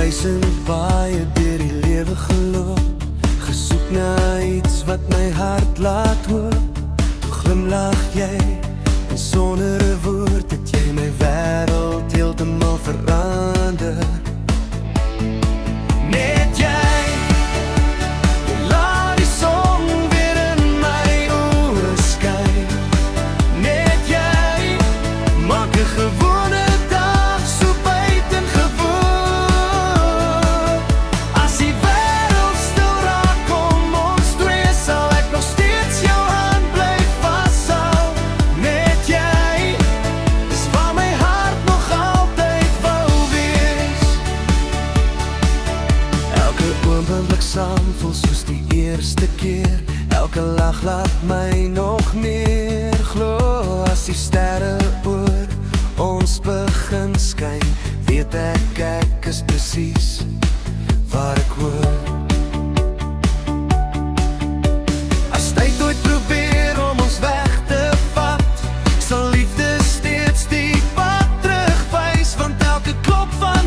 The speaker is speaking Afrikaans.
duisend paaie deur die lewe geloop, gesoek na iets wat my hart laat hoop. Glimlag jy, en sonder 'n woord het jy my wêreld heeltemal verander. Net jy, laat die son weer in my oë skyn. Net jy, maak 'n gewone dag so buitengewoon. As die wêreld stil raak om ons twee, sal ek nog steeds jou hand bly vashou. Net jy, is waar my hart nog altyd wou wees. Elke oomblik saam voel soos die eerste keer. Elke lag laat my nog meer glo. As die sterre oor ons begin skyn, weet ek is presies waar ek hoor. As tyd ooit probeer om ons weg te vat, sal liefde steeds die pad terugwys, want elke klop van